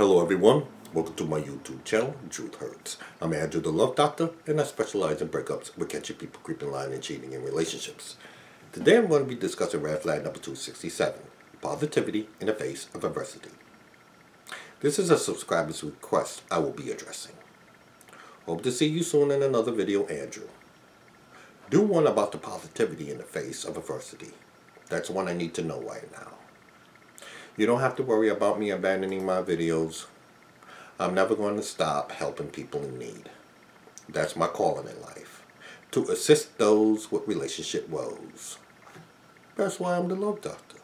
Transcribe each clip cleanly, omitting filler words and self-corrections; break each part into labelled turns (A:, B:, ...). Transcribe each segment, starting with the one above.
A: Hello everyone, welcome to my YouTube channel, Truth Hurts. I'm Andrew the Love Doctor, and I specialize in breakups with catching people creeping, lying, and cheating in relationships. Today I'm going to be discussing red flag number 267, positivity in the face of adversity. This is a subscriber's request I will be addressing. Hope to see you soon in another video, Andrew. Do one about the positivity in the face of adversity. That's one I need to know right now. You don't have to worry about me abandoning my videos. I'm never going to stop helping people in need. That's my calling in life. To assist those with relationship woes. That's why I'm the Love Doctor.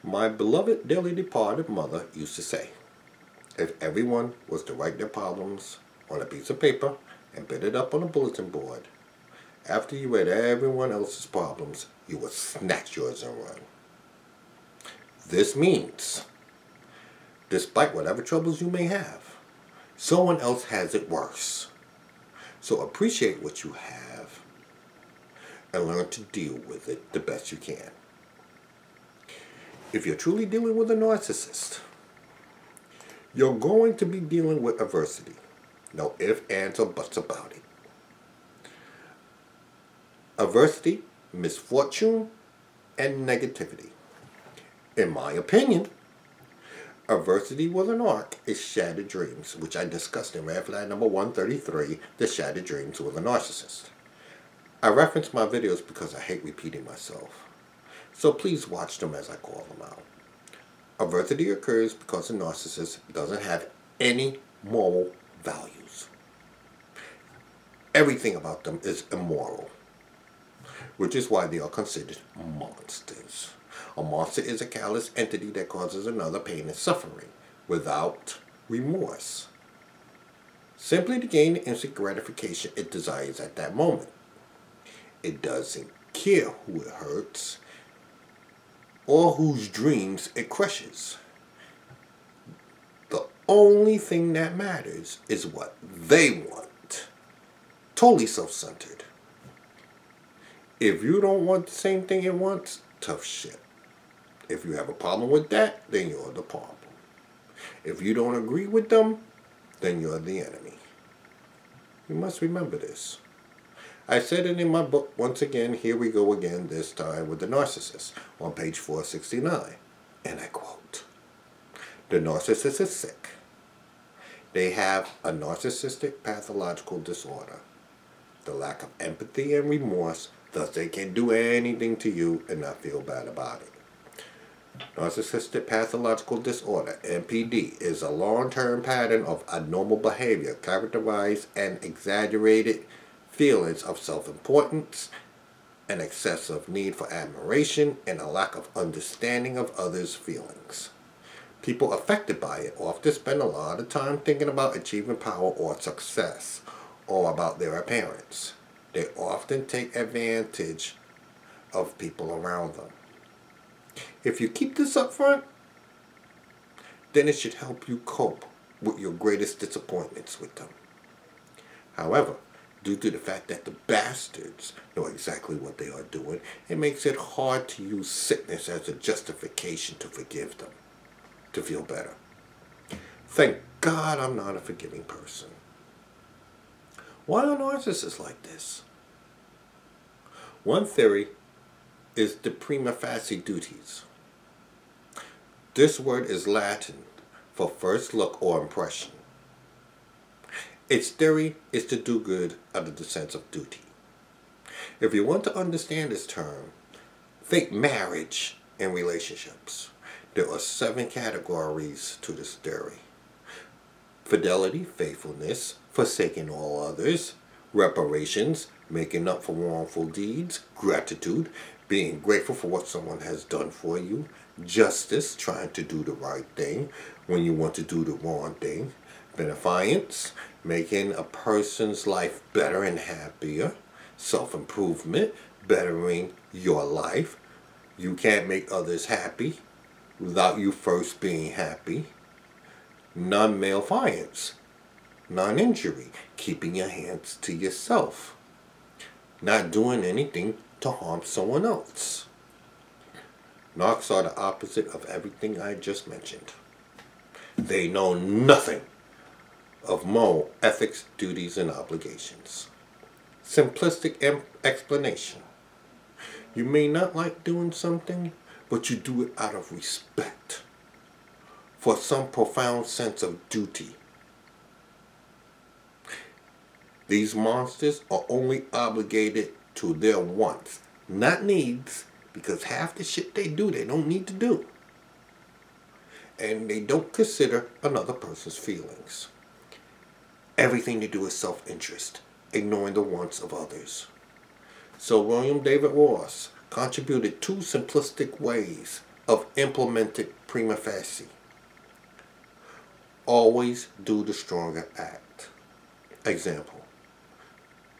A: My beloved dearly departed mother used to say, if everyone was to write their problems on a piece of paper and put it up on a bulletin board, after you read everyone else's problems, you would snatch yours and run. This means, despite whatever troubles you may have, someone else has it worse. So appreciate what you have and learn to deal with it the best you can. If you're truly dealing with a narcissist, you're going to be dealing with adversity. No ifs, ands, or buts about it. Adversity, misfortune, and negativity. In my opinion, adversity with an arc is shattered dreams, which I discussed in red flag number 133, the shattered dreams with a narcissist. I reference my videos because I hate repeating myself. So please watch them as I call them out. Adversity occurs because a narcissist doesn't have any moral values. Everything about them is immoral, which is why they are considered monsters. A monster is a callous entity that causes another pain and suffering without remorse, simply to gain the instant gratification it desires at that moment. It doesn't care who it hurts or whose dreams it crushes. The only thing that matters is what they want. Totally self-centered. If you don't want the same thing it wants, tough shit. If you have a problem with that, then you're the problem. If you don't agree with them, then you're the enemy. You must remember this. I said it in my book once again, here we go again, this time with the narcissist, on page 469. And I quote, the narcissist is sick. They have a narcissistic pathological disorder. The lack of empathy and remorse, thus they can do anything to you and not feel bad about it. Narcissistic pathological disorder, NPD, is a long-term pattern of abnormal behavior characterized and exaggerated feelings of self-importance, an excessive need for admiration, and a lack of understanding of others' feelings. People affected by it often spend a lot of time thinking about achieving power or success, or about their appearance. They often take advantage of people around them. If you keep this up front, then it should help you cope with your greatest disappointments with them. However, due to the fact that the bastards know exactly what they are doing, it makes it hard to use sickness as a justification to forgive them, to feel better. Thank God I'm not a forgiving person. Why are narcissists like this? One theory is the prima facie duties. This word is Latin for first look or impression. Its theory is to do good out of the sense of duty. If you want to understand this term, think marriage and relationships. There are 7 categories to this theory. Fidelity, faithfulness, forsaking all others, reparations, making up for wrongful deeds, gratitude, being grateful for what someone has done for you, justice, trying to do the right thing when you want to do the wrong thing, beneficence, making a person's life better and happier, self-improvement, bettering your life. You can't make others happy without you first being happy. Non-malefiance, non-injury, keeping your hands to yourself, not doing anything to harm someone else. Narcs are the opposite of everything I just mentioned. They know nothing of moral ethics, duties, and obligations. Simplistic explanation. You may not like doing something, but you do it out of respect for some profound sense of duty. These monsters are only obligated to their wants, not needs, because half the shit they do, they don't need to do. And they don't consider another person's feelings. Everything they do is self-interest, ignoring the wants of others. So William David Ross contributed 2 simplistic ways of implementing prima facie. Always do the stronger act. Example.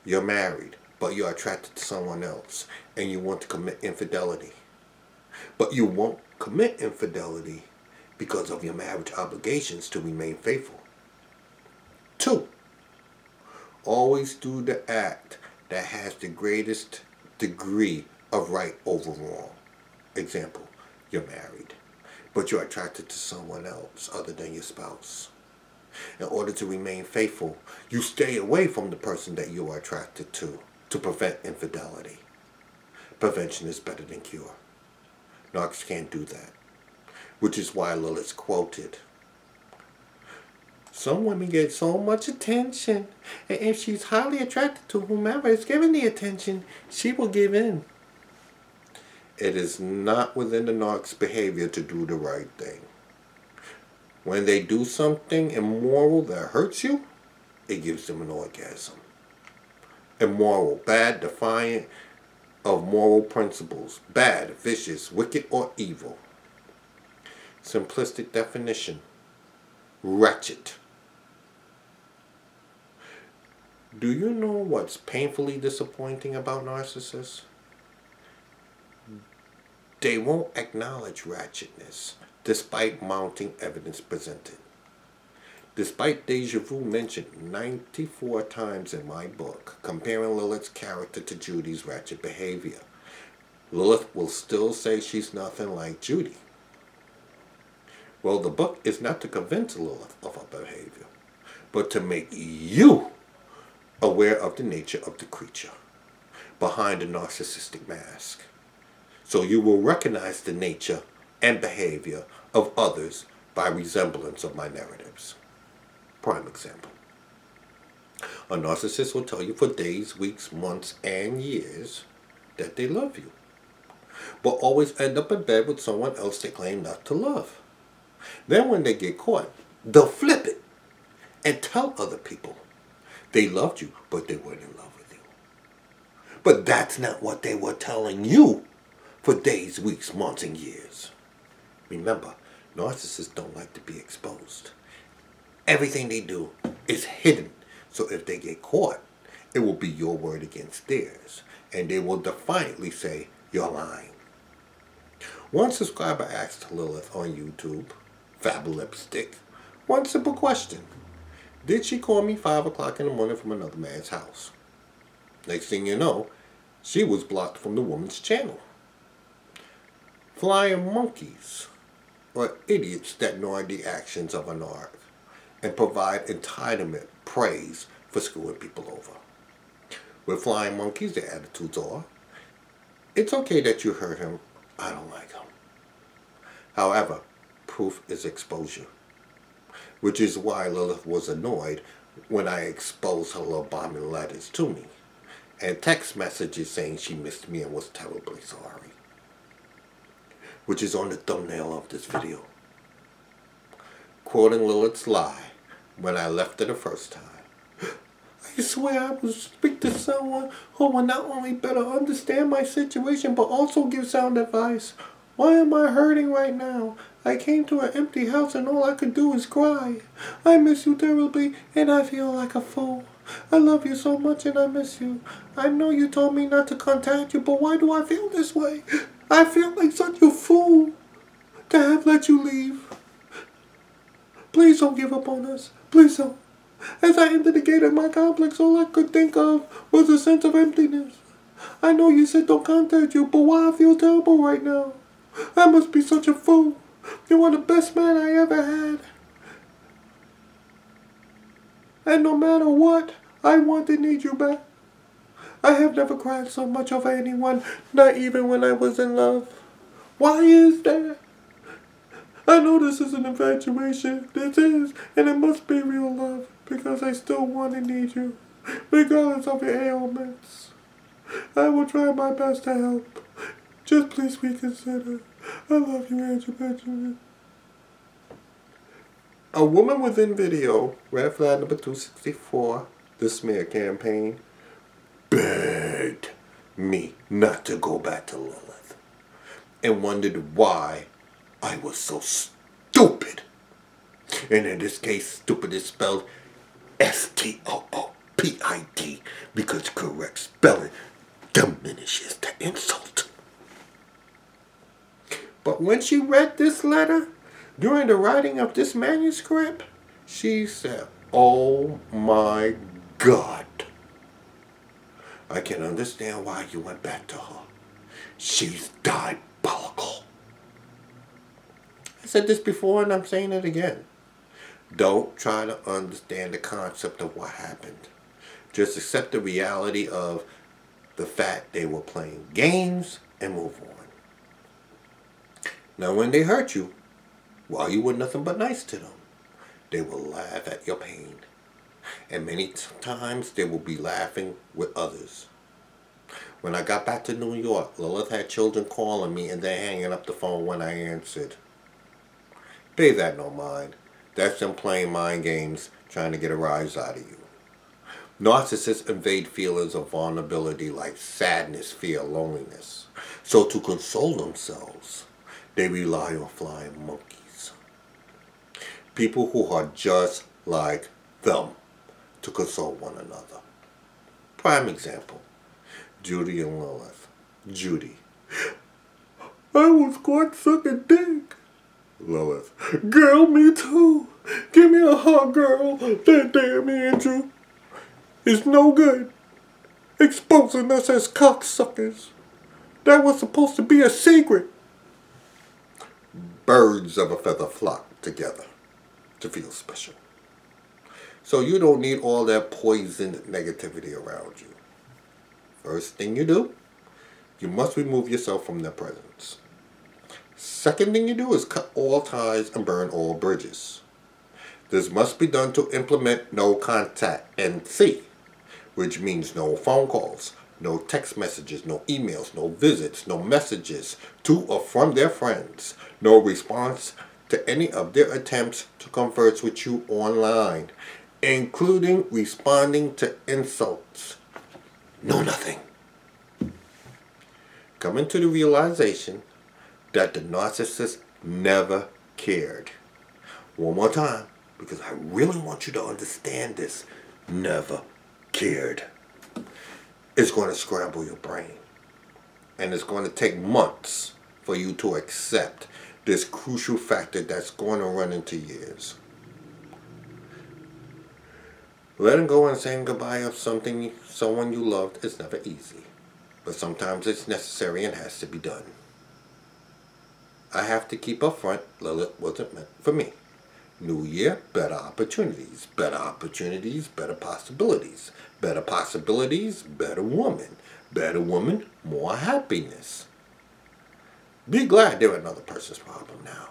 A: You're married, but you're attracted to someone else, and you want to commit infidelity. But you won't commit infidelity because of your marriage obligations to remain faithful. 2. Always do the act that has the greatest degree of right over wrong. Example, you're married, but you're attracted to someone else other than your spouse. In order to remain faithful, you stay away from the person that you are attracted to prevent infidelity. Prevention is better than cure. Narcs can't do that, which is why Lilith's quoted, "Some women get so much attention, and if she's highly attracted to whomever is giving the attention, she will give in." It is not within the narc's behavior to do the right thing. When they do something immoral that hurts you, it gives them an orgasm. Immoral, bad, defiant of moral principles, bad, vicious, wicked, or evil. Simplistic definition, wretched. Do you know what's painfully disappointing about narcissists? They won't acknowledge wretchedness, despite mounting evidence presented. Despite deja vu mentioned 94 times in my book, comparing Lilith's character to Judy's wretched behavior, Lilith will still say she's nothing like Judy. Well, the book is not to convince Lilith of her behavior, but to make you aware of the nature of the creature behind the narcissistic mask. So you will recognize the nature and behavior of others by resemblance of my narratives. Prime example. A narcissist will tell you for days, weeks, months, and years that they love you, but always end up in bed with someone else they claim not to love. Then when they get caught, they'll flip it and tell other people they loved you, but they weren't in love with you. But that's not what they were telling you for days, weeks, months, and years. Remember, narcissists don't like to be exposed. Everything they do is hidden. So if they get caught, it will be your word against theirs. And they will defiantly say, "You're lying." One subscriber asked Lilith on YouTube, Fab Lipstick, one simple question. Did she call me 5 o'clock in the morning from another man's house? Next thing you know, she was blocked from the woman's channel. Flying monkeys are idiots that ignore the actions of a narc and provide entitlement praise for screwing people over. With flying monkeys, their attitudes are, "It's okay that you hurt him, I don't like him." However, proof is exposure, which is why Lilith was annoyed when I exposed her little bombing letters to me and text messages saying she missed me and was terribly sorry, which is on the thumbnail of this video. Quoting Lilith's lie when I left her the first time. "I swear I will speak to someone who will not only better understand my situation but also give sound advice. Why am I hurting right now? I came to an empty house and all I could do is cry. I miss you terribly and I feel like a fool. I love you so much and I miss you. I know you told me not to contact you, but why do I feel this way? I feel like such a fool to have let you leave. Please don't give up on us. Please don't." As I entered the gate of my complex, all I could think of was a sense of emptiness. I know you said don't contact you, but why I feel terrible right now? I must be such a fool. You were the best man I ever had. And no matter what, I want to need you back. I have never cried so much over anyone, not even when I was in love. Why is that? I know this is an infatuation. This is, and it must be real love, because I still want to need you, regardless of your ailments. I will try my best to help. Just please reconsider. I love you, Angel Benjamin. A woman within video, red flag number 264, the smear campaign, begged me not to go back to Lilith and wondered why I was so stupid. And in this case, stupid is spelled S-T-O-O-P-I-D because correct spelling diminishes the insult. But when she read this letter, during the writing of this manuscript, she said, "Oh my God. I can understand why you went back to her. She's diabolical." I said this before and I'm saying it again. Don't try to understand the concept of what happened. Just accept the reality of the fact they were playing games and move on. Now when they hurt you, while you were nothing but nice to them, they will laugh at your pain. And many times they will be laughing with others. When I got back to New York, Lilith had children calling me and then hanging up the phone when I answered. Pay that no mind. That's them playing mind games, trying to get a rise out of you. Narcissists invade feelings of vulnerability like sadness, fear, loneliness. So to console themselves, they rely on flying monkeys. People who are just like them to console one another. Prime example, Judy and Lilith. Judy: I was caught sucking dick. Lilith: girl, me too. Give me a hug, girl. That damn Andrew is no good, exposing us as cocksuckers. That was supposed to be a secret. Birds of a feather flock together to feel special. So you don't need all that poisoned negativity around you. First thing you do, you must remove yourself from their presence. Second thing you do is cut all ties and burn all bridges. This must be done to implement no contact NC, which means no phone calls, no text messages, no emails, no visits, no messages to or from their friends, no response to any of their attempts to converse with you online, including responding to insults. No nothing. Coming to the realization that the narcissist never cared. One more time, because I really want you to understand this. Never cared. It's going to scramble your brain. And it's going to take months for you to accept this crucial factor that's going to run into years. Letting go and saying goodbye of someone you loved is never easy. But sometimes it's necessary and has to be done. I have to keep up front, Lilith wasn't meant for me. New year, better opportunities. Better opportunities, better possibilities. Better possibilities, better woman. Better woman, more happiness. Be glad they're another person's problem now.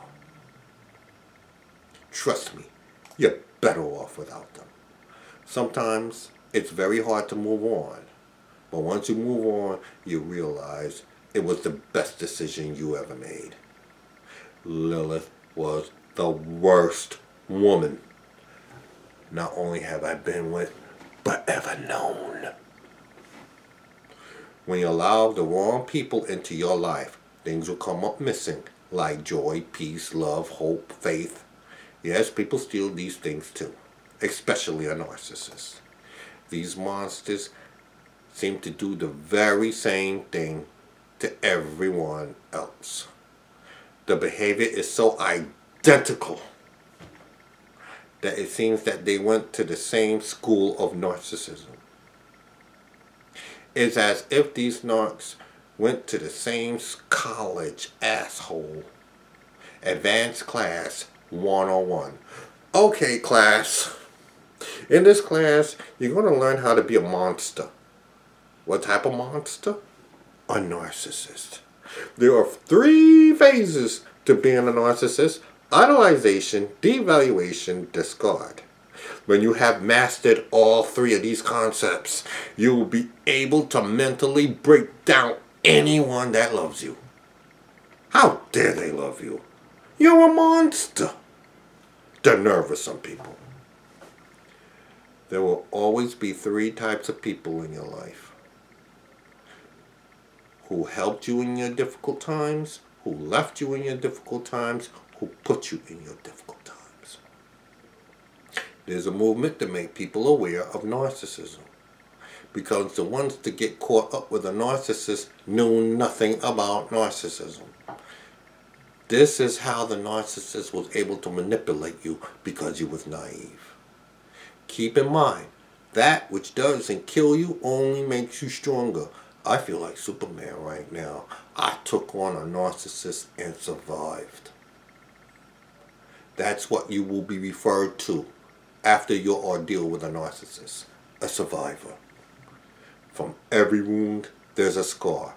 A: Trust me, you're better off without them. Sometimes it's very hard to move on. But once you move on, you realize it was the best decision you ever made. Lilith was the worst woman not only have I been with, but ever known. When you allow the wrong people into your life, things will come up missing, like joy, peace, love, hope, faith. Yes, people steal these things too, especially a narcissist. These monsters seem to do the very same thing to everyone else. The behavior is so identical that it seems that they went to the same school of narcissism. It's as if these narcs went to the same college, asshole. Advanced Class 101. Okay, class. In this class, you're going to learn how to be a monster. What type of monster? A narcissist. There are 3 phases to being a narcissist: idolization, devaluation, discard. When you have mastered all 3 of these concepts, you will be able to mentally break down anyone that loves you. How dare they love you? You're a monster. The nerve of some people. There will always be 3 types of people in your life: who helped you in your difficult times, who left you in your difficult times, who put you in your difficult times. There's a movement to make people aware of narcissism, because the ones that get caught up with a narcissist knew nothing about narcissism. This is how the narcissist was able to manipulate you, because you was naive. Keep in mind, that which doesn't kill you only makes you stronger. I feel like Superman right now. I took on a narcissist and survived. That's what you will be referred to after your ordeal with a narcissist: a survivor. From every wound, there's a scar.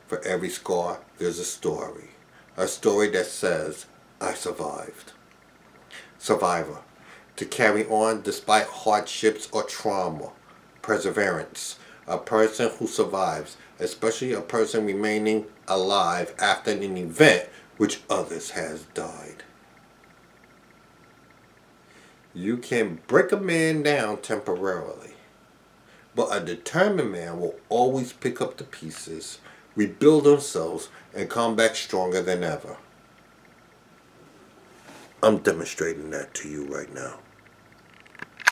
A: For every scar, there's a story. A story that says, I survived. Survivor. To carry on despite hardships or trauma. Perseverance. A person who survives, especially a person remaining alive after an event which others has died. You can break a man down temporarily, but a determined man will always pick up the pieces, rebuild themselves, and come back stronger than ever. I'm demonstrating that to you right now.